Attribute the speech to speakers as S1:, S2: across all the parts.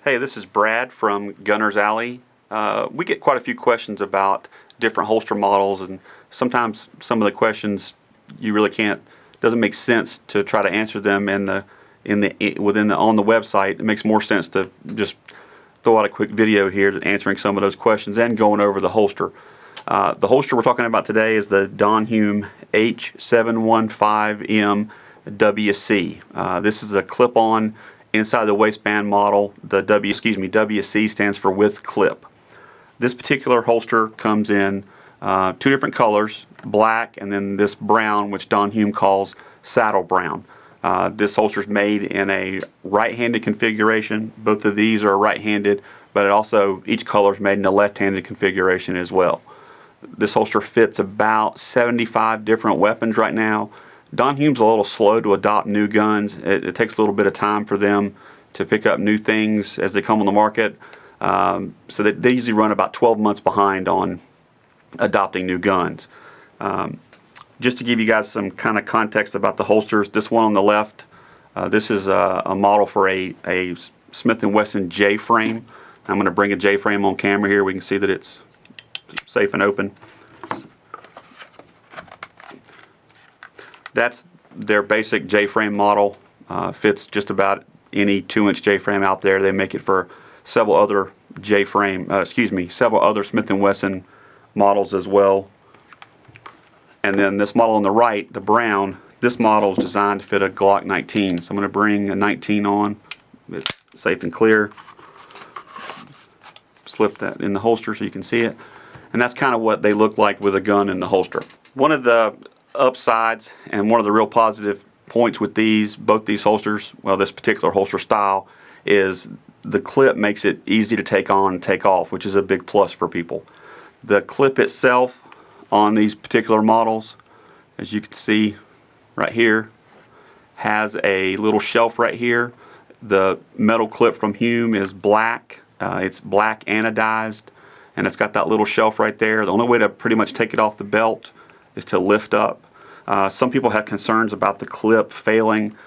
S1: Hey, this is Brad from Gunner's Alley. We get quite a few questions about different holster models, and sometimes some of the questions you really can't, doesn't make sense to try to answer them on the website. It makes more sense to just throw out a quick video here answering some of those questions and going over the holster. The holster we're talking about today is the Don Hume H715M WC. This is a clip-on inside the waistband model. The WC stands for with clip. This particular holster comes in two different colors, black and then this brown, which Don Hume calls saddle brown. This holster is made in a right-handed configuration. Both of these are right-handed, but each color is made in a left-handed configuration as well. This holster fits about 75 different weapons right now. Don Hume's a little slow to adopt new guns. It takes a little bit of time for them to pick up new things as they come on the market. So they usually run about 12 months behind on adopting new guns. Just to give you guys some kind of context about the holsters, this one on the left, this is a model for a Smith & Wesson JFrame. I'm going to bring a JFrame on camera here. We can see that it's safe and open. That's their basic JFrame model. Fits just about any 2-inch JFrame out there. They make it for several other several other Smith & Wesson models as well. And then this model on the right, the brown, this model is designed to fit a Glock 19. So I'm going to bring a 19 on. It's safe and clear. Slip that in the holster so you can see it. And that's kind of what they look like with a gun in the holster. One of the upsides and one of the real positive points with both these holsters, well, this particular holster style, is the clip makes it easy to take on and take off, which is a big plus for people. The clip itself on these particular models, as you can see right here, has a little shelf right here. The metal clip from Hume is black. It's black anodized, and it's got that little shelf right there. The only way to pretty much take it off the belt is to lift up. Some people have concerns about the clip failing.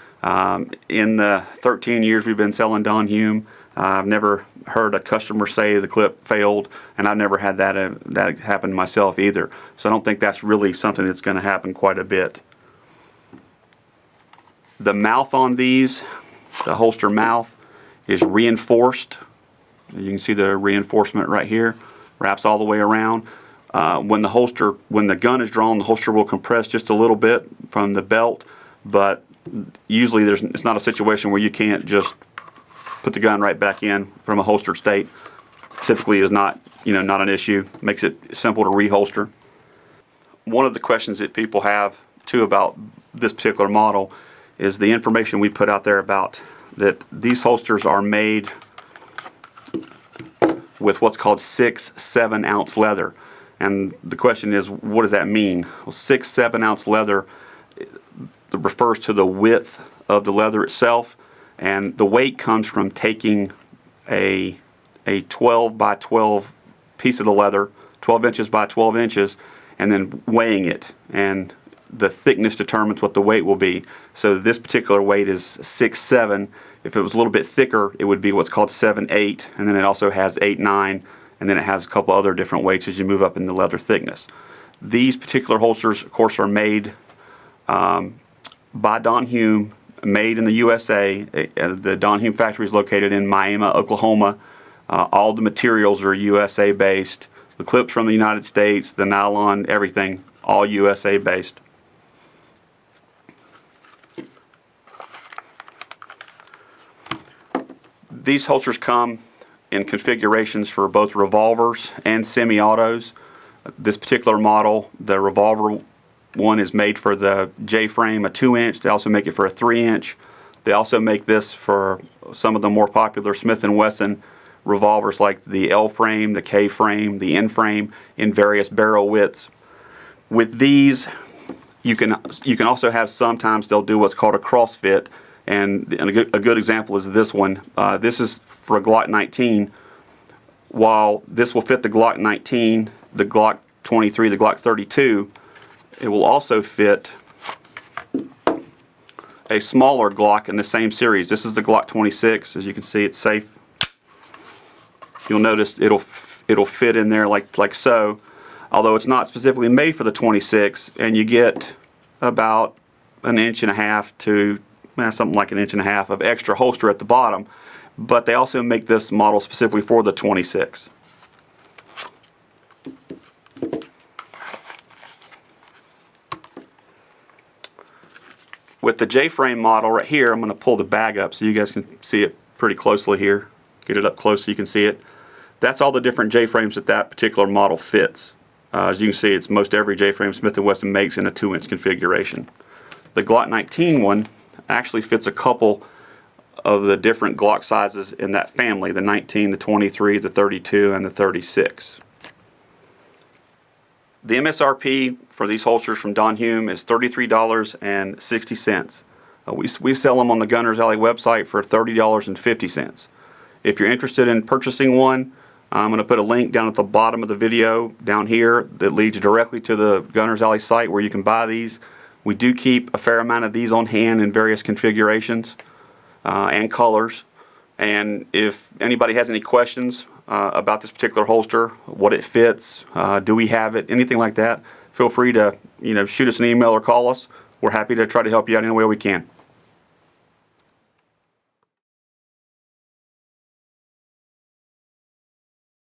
S1: In the 13 years we've been selling Don Hume, I've never heard a customer say the clip failed, and I've never had that happen myself either. So I don't think that's really something that's going to happen quite a bit. The mouth on these, the holster mouth, is reinforced. You can see the reinforcement right here, wraps all the way around. When the gun is drawn, the holster will compress just a little bit from the belt, but usually it's not a situation where you can't just put the gun right back in from a holstered state. Typically is not an issue. Makes it simple to reholster. One of the questions that people have too about this particular model is the information we put out there about that these holsters are made with what's called 6-7 ounce leather. And the question is, what does that mean? Well, 6-7 ounce leather refers to the width of the leather itself, and the weight comes from taking a 12 by 12 piece of the leather, 12 inches by 12 inches, and then weighing it, and the thickness determines what the weight will be. So this particular weight is 6-7. If it was a little bit thicker, it would be what's called 7-8, and then it also has 8-9, and then it has a couple other different weights as you move up in the leather thickness. These particular holsters, of course, are made by Don Hume, made in the USA. The Don Hume factory is located in Miami, Oklahoma. All the materials are USA based. The clips from the United States, the nylon, everything, all USA based. These holsters come in configurations for both revolvers and semi-autos. This particular model, the revolver one, is made for the JFrame, a 2-inch. They also make it for a 3-inch. They also make this for some of the more popular Smith & Wesson revolvers like the L frame, the K frame, the N frame, in various barrel widths. With these, you can also have, sometimes they'll do what's called a crossfit, and a good example is this one. This is for a Glock 19. While this will fit the Glock 19, the Glock 23, the Glock 32, it will also fit a smaller Glock in the same series. This is the Glock 26. As you can see, it's safe you'll notice it'll fit in there like so, although it's not specifically made for the 26, and you get about an inch and a half to something like an inch and a half of extra holster at the bottom, but they also make this model specifically for the 26. With the JFrame model right here, I'm going to pull the bag up so you guys can see it pretty closely here. Get it up close so you can see it. That's all the different JFrames that particular model fits. As you can see, it's most every JFrame Smith & Wesson makes in a 2-inch configuration. The Glock 19 one actually fits a couple of the different Glock sizes in that family, the 19, the 23, the 32, and the 36. The MSRP for these holsters from Don Hume is $33.60. We sell them on the Gunners Alley website for $30.50. If you're interested in purchasing one, I'm going to put a link down at the bottom of the video down here that leads directly to the Gunners Alley site where you can buy these. We do keep a fair amount of these on hand in various configurations and colors. And if anybody has any questions about this particular holster, what it fits, do we have it, anything like that, feel free to shoot us an email or call us. We're happy to try to help you out any way we can.